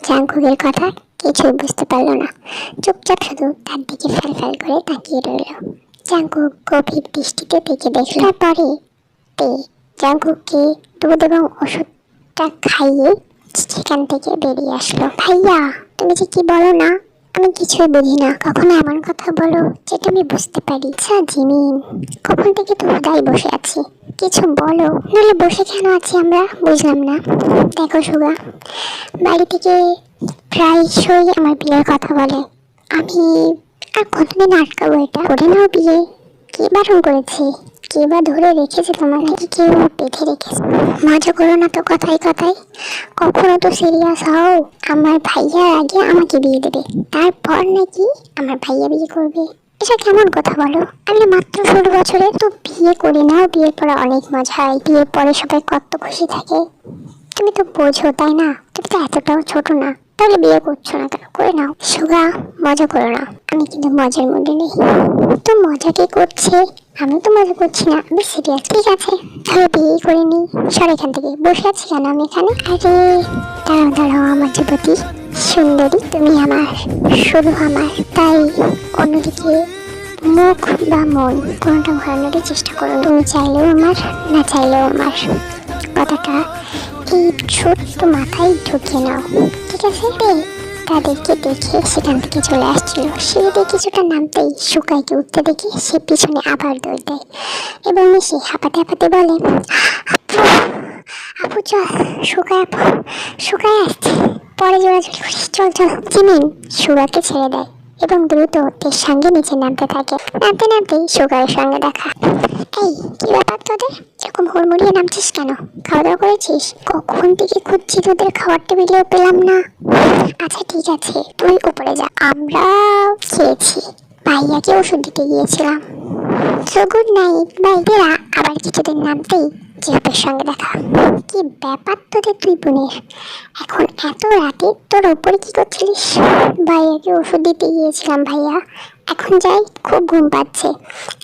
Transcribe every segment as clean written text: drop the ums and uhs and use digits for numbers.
জাঙ্কুকের কথা কিছুই বুঝতে পারল না। চুপচাপ শুধু তার দিকে ফ্যাল ফ্যাল করে তাকিয়ে রইল। জাঙ্কুক গভীর দৃষ্টিতে দেখে দেখল। তারপরে তে জাঙ্কুককে দুধ এবং ওষুধটা খাইয়ে সেখান থেকে বেরিয়ে আসলো। ভাইয়া, তুমি যে কি বলো না, আমি কিছুই বুঝি না। কখনো এমন কথা বলো যেটা আমি বুঝতে পারি। আচ্ছা জিমিন, কখন থেকে তো হুদাই বসে আছি, কিছু বলো। নাহলে বসে কেন আছি আমরা, বুঝলাম না। দেখো সুগা, বাড়ি থেকে প্রায়শই আমার বিয়ের কথা বলে। আমি আর কতদিন আটকাবো এটা? করে নাও বিয়ে। কে বারণ করেছে? কে বা ধরে রেখেছে তোমাকে? কেউ বেঁধে রেখেছে? মজা করো না তো কথায় কথায়, কখনো তো সিরিয়াস হও। আমার ভাইয়ার আগে আমাকে বিয়ে দেবে, তারপর নাকি আমার ভাইয়া বিয়ে করবে? এটা কেমন কথা বলো? আমি মাত্র 16 বছরের, তো বিয়ে করে নাও। বিয়ের পরে অনেক মজা হয়, বিয়ের পরে সবাই কত খুশি থাকে। তুমি তো বোঝো তাই না? তুমি তো এতটাও ছোট না, তাহলে বিয়ে করছো না কেন? করে নাও। সুগা, মজা করো না, আমি কিন্তু মজার মুডে নেই। তো মজা কে করছে? আমি তো মজা করছি না, আমি সিরিয়াস। ঠিক আছে, তাহলে বিয়ে করে নি। সর এখান থেকে। বসে আছি কেন আমি এখানে? আরে দাঁড়াও দাঁড়াও আমার যুবতী সুন্দরী, তুমি আমার, শুধু আমার। তাই অন্যদিকে মুখ বা মন কোনটা ঘোরানোর চেষ্টা করো। তুমি চাইলেও আমার, না চাইলেও আমার। কথাটা এই ছোট্ট মাথায় ঢুকিয়ে নাও, ঠিক আছে? তাদেরকে দেখে সেখান থেকে চলে আসছিল। সিঁড়িতে কিছুটা নামতেই শুকাইকে উঠতে দেখে সে পিছনে আবার দৌড় দেয় এবং সে হাঁপাতে হাঁপাতে বলে, আপু আপু চল, শুকায় আপু, শুকায় আসছে, পরে জোড়াজোড়ি করিস, চল চল। জিমিন সুগাকে ছেড়ে দেয় এবং দ্রুত ওর সঙ্গে নিচে নামতে থাকে। নামতে নামতেই সুগারের সঙ্গে দেখা। এই কি ব্যাপার তোদের, এরকম হুড়মুড়িয়ে নামছিস কেন? খাওয়া দাওয়া করেছিস? কখন থেকে খুঁজছি, তোদের খাওয়ার টেবিলেও পেলাম না। আচ্ছা ঠিক আছে, তুই উপরে যা, আমরা খেয়েছি, ভাইয়াকে ওষুধ দিতে গিয়েছিলাম। So good night bye. তেরা আবার কিছুদিন নামতেই জিহাবের সঙ্গে দেখা। কি ব্যাপার তোদের দুই বোনের, এখন এত রাতে তোর উপরে কি করছিলিস? ভাইয়াকে ওষুধ দিতে গিয়েছিলাম ভাইয়া, এখন যাই, খুব ঘুম পাচ্ছে,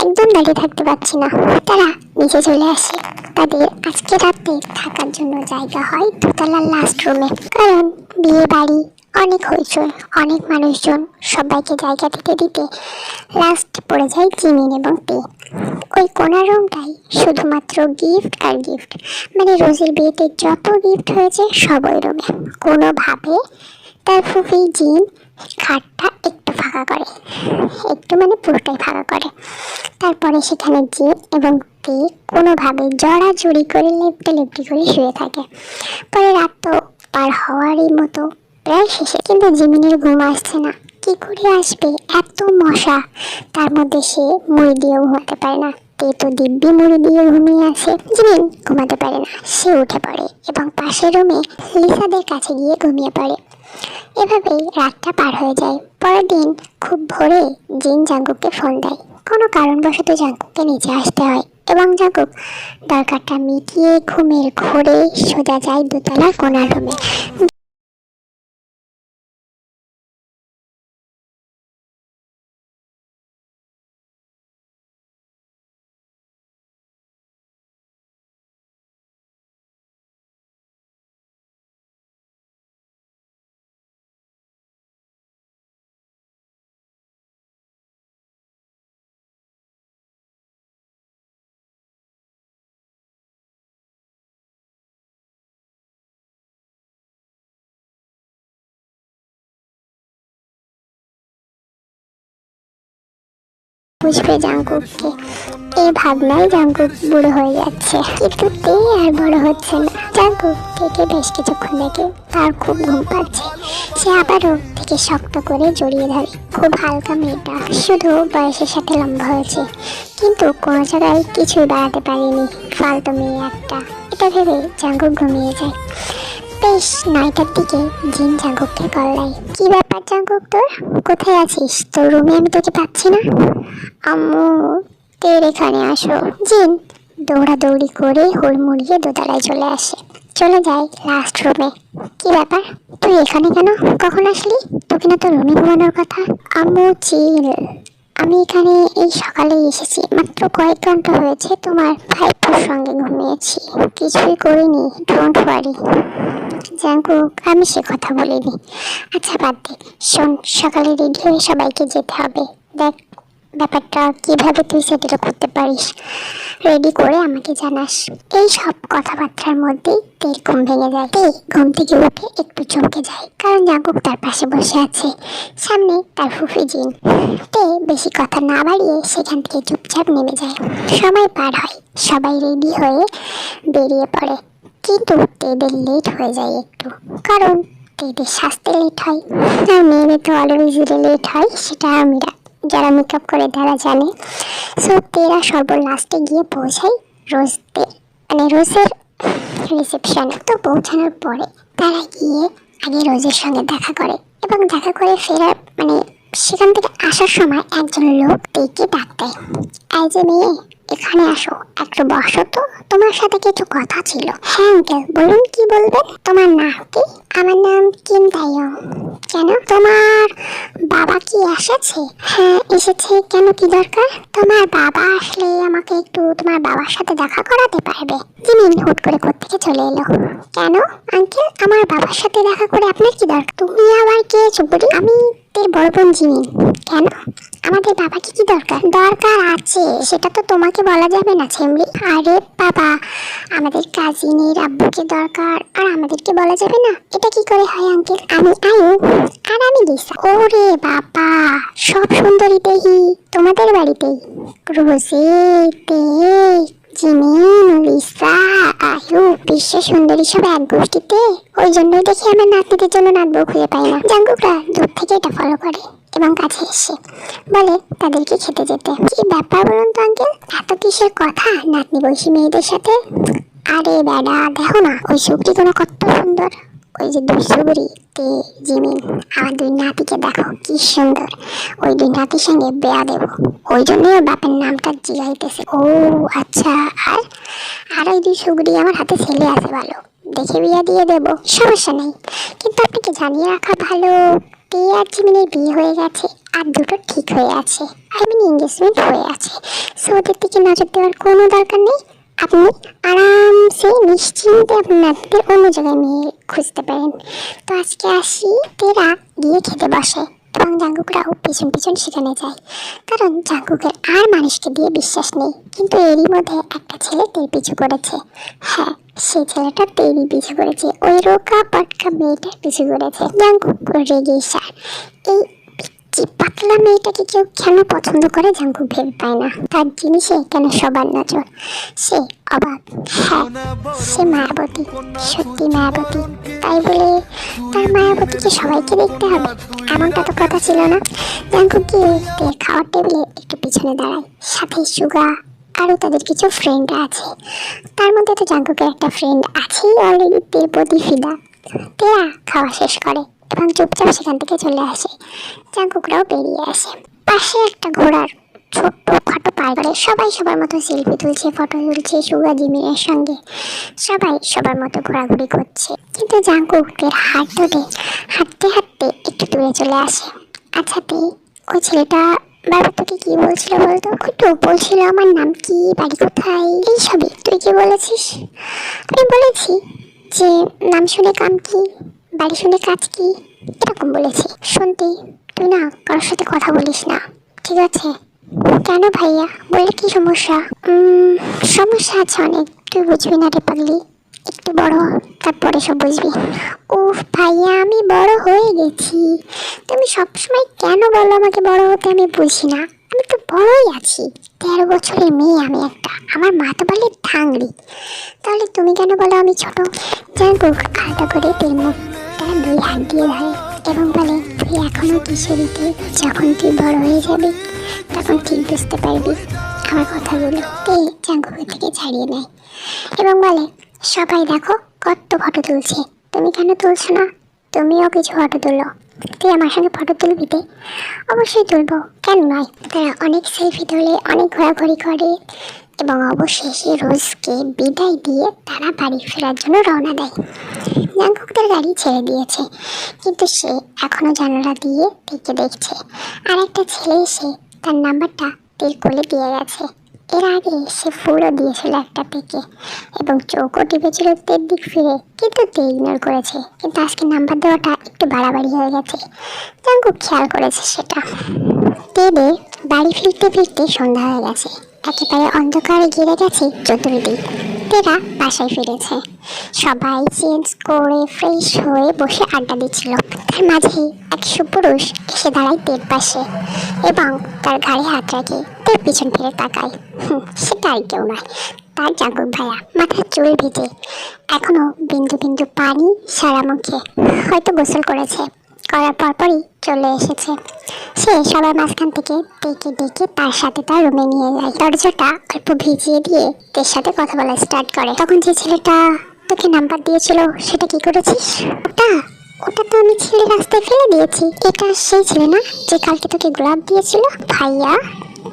একদম দাঁড়িয়ে থাকতে পারছি না। তারা নিচে চলে আসে। তাদের আজকে রাতে থাকার জন্য জায়গা হয় দোতলার লাস্ট রুমে, কারণ বিয়ে বাড়ি অনেক হইচই, অনেক মানুষজন, সবাইকে জায়গা দিতে দিতে লাস্ট পড়ে যায় জিমিন এবং তে। ওই কোণার রুমটাই শুধুমাত্র গিফট আর গিফট, মানে রোজের বিয়েতে যত গিফট হয়েছে সব ওই রুমে। কোনোভাবে তার ফুফি জিন খাটটা একটু ফাঁকা করে, একটু মানে পুরোটাই ফাঁকা করে। তারপরে সেখানে জিন এবং তে কোনোভাবে জড়াজড়ি করে লেপটে লেপটি করে শুয়ে থাকে। পরে রাত তো পার হওয়ারই মতো প্রায় শেষে, কিন্তু জিমিনের ঘুম আসছে না। কি করে আসবে, এত মশা, তার মধ্যে সে মুড়ি দিয়েও ঘুমাতে পারে না। তে তো দিব্যি মুড়ি দিয়ে ঘুমিয়ে আছে। জিমিন ঘুমাতে পারে না, সে উঠে পড়ে এবং পাশের রুমে লিসাদের কাছে গিয়ে ঘুমিয়ে পড়ে। এভাবেই রাতটা পার হয়ে যায়। পরের দিন খুব ভোরে জিন জাঙ্কুককে ফোন দেয়। কোনো কারণবশত জাঙ্কুককে নিচে আসতে হয় এবং জাঙ্কুক দরকারটা মিটিয়ে ঘুমের ঘোরে সোজা যায় দোতলার কোণার রুমে। বুঝবে জাঙ্কুককে, এই ভাবনায় জাঙ্কুক বুড়ো হয়ে যাচ্ছে, কিন্তু তে আর বড় হচ্ছে না। জাঙ্কুক থেকে বেশ কিছুক্ষণ দেখে তার খুব ঘুম পাচ্ছে। সে আবারও থেকে শক্ত করে জড়িয়ে ধরে। খুব হালকা মেয়েটা, শুধু বয়সের সাথে লম্বা হয়েছে, কিন্তু কোনো জায়গায় কিছুই বাড়াতে পারেনি। ফালতু মেয়ে একটা, এটা ভেবে জাঙ্কুক ঘুমিয়ে যায়। বেশ 9টার দিকে জিন জাঙ্কুককে কল দেয়। কি ব্যাপার জাঙ্কুক, তোর কোথায় আছিস? তোর রুমে আমি তোকে পাচ্ছি না। আম্মু, তের এখানে আসো। জিন দৌড়াদৌড়ি করে হুড়মুড়িয়ে দোতলায় চলে আসে, চলে যায় লাস্ট রুমে। কি ব্যাপার, তুই এখানে কেন? কখন আসলি? তোকে না তোর রুমে ঘুমানোর কথা। আম্মু চিল, আমি এখানে এই সকালে এসেছি, মাত্র কয়েক ঘন্টা হয়েছে। তোমার ভাইপোর সঙ্গে ঘুমিয়েছি, কিছুই করিনি। ডোন্ট ওয়ারি জাঙ্কুক, আমি সে কথা বলিনি। আচ্ছা বাদ দে, শোন, সকালে রেডি হয়ে সবাইকে যেতে হবে। দেখ ব্যাপারটা কিভাবে তুই সেটেল করতে পারিস, রেডি করে আমাকে জানাস। এই সব কথাবার্তার মধ্যেই তের ঘুম ভেঙে যায়। তে ঘুম থেকে উঠে একটু চমকে যায়, কারণ জাঙ্কুক তার পাশে বসে আছে, সামনে তার ফুফি জিন। তে বেশি কথা না বাড়িয়ে সেখান থেকে চুপচাপ নেমে যায়। সময় পার হয়, সবাই রেডি হয়ে বেরিয়ে পড়ে, কিন্তু তেদের লেট হয়ে যায় একটু, কারণ তেদের সাজতে লেট হয়। আর মেয়েদের তো অলওয়েজ লেট হয়, সেটা আমরা যারা মেকআপ করে তারা জানে। সো তেরা সর্বলাস্টে গিয়ে পৌঁছায় রোজের রিসেপশনে। তো পৌঁছানোর পরে তারা গিয়ে আগে রোজের সঙ্গে দেখা করে, এবং দেখা করে ফেরার সেখান থেকে আসার সময় একজন লোক তেকে ডাক দেয়, এই যে মেয়ে, এখানে আসো, একটু বসো তো, তোমার সাথে কিছু কথা ছিল। হ্যাঁ আঙ্কেল, বলুন কি বলবেন। তোমার নাম কি? আমার নাম কিম তাইয়ং। কেন, তোমার বাবা কি এসেছে? হ্যাঁ এসেছে। কেন, কি দরকার? তোমার বাবা আসলে আমাকে একটু তোমার বাবার সাথে দেখা করাতে পারবে? জিমিন হুট করে কোত্থেকে চলে এলো। কেন আঙ্কেল, আমার বাবার সাথে দেখা করে আপনার কি দরকার? তুমি আবার কে চুপড়ি? আমি তোর বড় বোন জিমিন। কেন, আমাদের বাবাকে কি দরকার? দরকার আছে, সেটা তো তোমাকে বলা যাবে না ছেমরি। আরে বাবা, আমাদের কাজিনের আব্বুকে দরকার আর আমাদেরকে বলা যাবে না? এটা কি করে হয় আঙ্কেল? আমি আয়ু আর আমি লিসা। ওরে বাবা, সব সুন্দরী দেহি তোমাদের বাড়িতেই। রোজেতে, জিমিন, লিসা, আয়ু, বিশ্ব সুন্দরী সব এক গোষ্ঠীতে। ওই জন্যই দেখি আমার নাতনিদের জন্য নাতবউ খুঁজে পাই না। জাঙ্কুকরা দূর থেকে এটা ফলো করে এবং কাছে এসে বলে তাদেরকে খেতে যেতে। কি ব্যাপার বলুন তো আঙ্কেল, এত কিসের কথা নাতনি বয়সী মেয়েদের সাথে? আরে বেডা, দেখো না ওই সুগ্রীগুলো কত সুন্দর। ওই যে দুই সুগ্রী, তে, জিমিন, আমার দুই নাতিকে দেখো কি সুন্দর। ওই দুই নাতির সঙ্গে বেয়া দেব, ওই জন্যই ওর বাপের নামটা জিগাইতেছে। ও আচ্ছা, আর আর ওই দুই সুগ্রী আমার হাতে ছেলে আছে, ভালো দেখে বিয়ে দিয়ে দেব, সমস্যা নেই। কিন্তু আপনাকে জানিয়ে রাখা ভালো, তে আর জিমিনের বিয়ে হয়ে গেছে, আর দুটো ঠিক হয়ে আছে, এঙ্গেজমেন্ট হয়ে আছে। সো ওদের দিকে নজর দেওয়ার কোনো দরকার নেই। আপনি আরামসে নিশ্চিন্তে আপনাদের অন্য জায়গায় মেয়ে খুঁজতে পারেন। তো আজকে আসি। তেরা গিয়ে খেতে বসে এবং জাঙ্কুকরাও পিছন পিছন সেখানে যায়, কারণ জাঙ্কুকের আর মানুষকে দিয়ে বিশ্বাস নেই। কিন্তু এরই মধ্যে একটা ছেলে তের পিছু করেছে। হ্যাঁ, সেই ছেলেটা তেরই পিছু করেছে, ওই রোকা পটকা মেয়েটার পিছু করেছে। জাঙ্কুক রেগে সার, এই পাতলা মেয়েটাকে কেউ কেন পছন্দ করে জাঙ্কুক ভেবে পায় না। তার জিনিসে কেন সবার নজর, সে অবাক। হ্যাঁ, সে মায়াবতী, সত্যি মায়াবতী। তাই বলে তার মায়াবতীকে সবাইকে দেখতে হবে এমনটা তো কথা ছিল না। জাঙ্কুক গিয়ে তের খাওয়ার টেবিলে একটু পিছনে দাঁড়ায়, সাথে সুগা আরও তাদের কিছু ফ্রেন্ড আছে। তার মধ্যে তো জাঙ্কুকের একটা ফ্রেন্ড আছেই অলরেডি, তের প্রতি ফিদা। তেরা খাওয়া শেষ করে এবং চুপচাপ সেখান থেকে চলে আসে। জাঙ্কুকরাও বেরিয়ে আসে। পাশে একটা ঘোড়ার ছোট্ট খাটো পার্কে সবাই সবার মতো সেলফি তুলছে, ফটো তুলছে সুগা জিমিনের সঙ্গে। সবাই সবার মতো ঘোরাঘুরি করছে, কিন্তু জাঙ্কুকের হাত ধরে হাঁটতে হাঁটতে একটু দূরে চলে আসে। আচ্ছা তে, ওই ছেলেটা বাবা তোকে কি বলছিল বলতো? একটু বলছিল আমার নাম কি, বাড়ি কোথায়, এইসবই। তুই কি বলেছিস? আমি বলেছি যে নাম শুনে কাম কি, বাড়ি শুনে কাজ কি, এরকম বলেছি। শুনতে তুই না কারোর সাথে কথা বলিস না, ঠিক আছে? কেন ভাইয়া, বললে কি সমস্যা? সমস্যা আছে অনেক, তুই বুঝবি না রে পাগলি, একটু বড় হ, তারপরে সব বুঝবি। উফ ভাইয়া, আমি বড় হয়ে গেছি। তুমি সবসময় কেন বলো আমাকে বড় হতে? আমি বুঝি না, আমি তো বড়ই আছি। 13 বছরের মেয়ে আমি একটা, আমার মা তো বলে ঠাংরি। তাহলে তুমি কেন বলো আমি ছোট? জাঙ্কুক আলাদা করে তের মুখটা 2 হাত দিয়ে ধরে এবং বলে, তুই এখনো কিশোরীতে, যখন তুই বড় হয়ে যাবি তখন ঠিক বুঝতে পারবি আমার কথাগুলো। তে জাঙ্কুকের থেকে ছাড়িয়ে নেয় এবং বলে, সবাই দেখো কত ফটো তুলছে, তুমি কেন তুলছো না? তুমিও কিছু ফটো তুলো। তুই আমার সঙ্গে ফটো তুলবি? তে অবশ্যই তুলবো, কেন নয়। তারা অনেক সেলফি তোলে, অনেক ঘোরাঘুরি করে এবং অবশেষে রোজকে বিদায় দিয়ে তারা বাড়ি ফেরার জন্য রওনা দেয়। জাঙ্কুকদের গাড়ি ছেড়ে দিয়েছে, কিন্তু সে এখনো জানালা দিয়ে থেকে দেখছে। আর একটা ছেলে এসে তার নাম্বারটা তের কোলে দিয়ে গেছে। এর আগে সে ফুলও দিয়েছিল একটা থেকে এবং চৌকো টিপেছিল তের দিক ফিরে, কিন্তু তে ইগনোর করেছে। কিন্তু আজকে নাম্বার দেওয়াটা একটু বাড়াবাড়ি হয়ে গেছে। জাঙ্কুক খেয়াল করেছে সেটা। তেদের বাড়ি ফিরতে ফিরতে সন্ধ্যা হয়ে গেছে, একেবারে অন্ধকারে ঘিরে গেছে চতুর্দিক। তেরা বাসায় ফিরেছে, সবাই চেঞ্জ করে ফ্রেশ হয়ে বসে আড্ডা দিচ্ছিল। তার মাঝেই এক সুপুরুষ এসে দাঁড়ায় তের পাশে এবং তার ঘাড়ে হাত রাখে। তের পিছন ফিরে তাকায়। সেটা আর কেউ নয়, তার জাঙ্কুক ভাইয়া। মাথার চুল ভিজে, এখনো বিন্দু বিন্দু পানি সারা মুখে, হয়তো গোসল করেছে। করার পরপরই চলে এসেছে সে। সবার মাঝখান থেকে ডেকে ডেকে তার সাথে তার রুমে নিয়ে যায়। দরজাটা অল্প ভিজিয়ে দিয়ে তের সাথে কথা বলা স্টার্ট করে। তখন যে ছেলেটা তোকে নাম্বার দিয়েছিল সেটা কি করেছিস? ওটা ওটা তো আমি ছেলে রাস্তায় ফেলে দিয়েছি। এটা সেই ছেলে না যে কালকে তোকে গোলাপ দিয়েছিল? ভাইয়া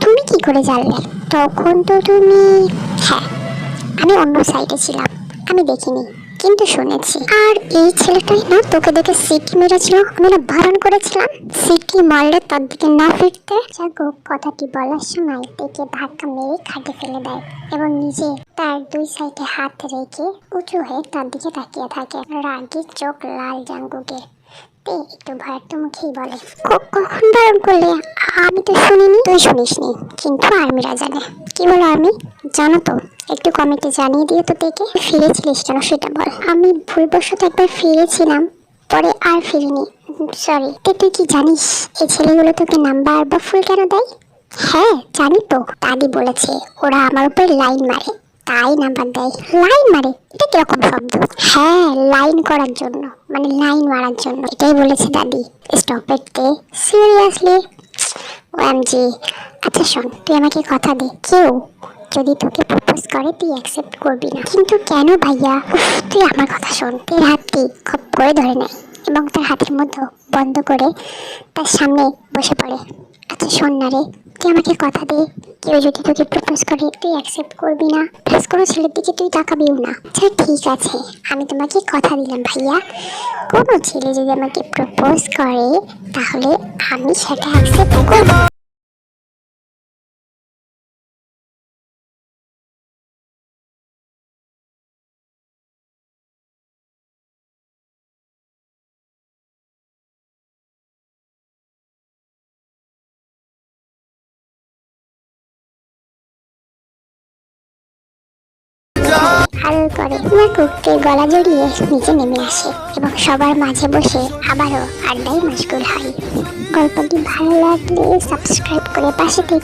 তুমি কি করে জানলে? তখন তো তুমি... হ্যাঁ, আমি অন্য সাইডে ছিলাম, আমি দেখিনি, কিন্তু শুনেছি। আর এই ছেলেটাই না তোকে দেখে সিটি মেরেছিল? আমি না বারণ করেছিলাম সিটি মারলে তার দিকে না ফিরতে। জাঙ্কুক কথাটি বলার সময় তেকে ধাক্কা মেরে খাটে ফেলে দেয় এবং নিজে তার দুই সাইডে হাত রেখে উঁচু হয়ে তার দিকে তাকিয়ে থাকে। রাগে চোখ লাল জাঙ্কুকের। তে একটু ভয়ার্থ মুখেই বলে, কখন বারণ করলে? আমি তো শুনিনি। তুই শুনিসনি, কিন্তু আর্মিরা জানে। কি বলো আর্মি? জানো তো, একটু কমেন্টে জানিয়ে দিও তো। থেকে ফিরেছিলিস কেন সেটা বল। আমি ভুলবশত একবার ফিরেছিলাম, পরে আর ফিরিনি। সরি। তুই কি জানিস এই ছেলেগুলো তোকে নাম্বার বা ফুল কেন দেয়? হ্যাঁ জানি তো, দাদি বলেছে ওরা আমার উপর লাইন মারে, তাই নাম্বার দেয়। লাইন মারে? এটা কিরকম শব্দ? হ্যাঁ, লাইন করার জন্য, মানে লাইন মারার জন্য, এটাই বলেছে দাদি। স্টপ ইট তে, সিরিয়াসলি? ওএমজি। আচ্ছা শোন, তুই আমাকে কথা দে, কেউ যদি তোকে প্রপোজ করে তুই অ্যাকসেপ্ট করবি না। কিন্তু কেন ভাইয়া? তুই আমার কথা শোন। তের হাতটি খপ করে ধরে নেয় এবং তার হাতের মধ্যে বন্ধ করে তার সামনে বসে পড়ে। আচ্ছা শোন না রে, তুই আমাকে কথা দে, কেউ যদি তোকে প্রপোজ করে তুই অ্যাকসেপ্ট করবি না, প্লাস কোনো ছেলের দিকে তুই তাকাবিও না। আচ্ছা ঠিক আছে, আমি তোমাকে কথা দিলাম ভাইয়া, কোনো ছেলে যদি আমাকে প্রপোজ করে তাহলে আমি সেটা অ্যাকসেপ্ট করব। হাল করে জাঙ্কুককে গলা জড়িয়ে নিচে নেমে আসে এবং সবার মাঝে বসে আবারও আড্ডায় মশগুল হয়। গল্পটি ভালো লাগলে সাবস্ক্রাইব করে পাশে থেকে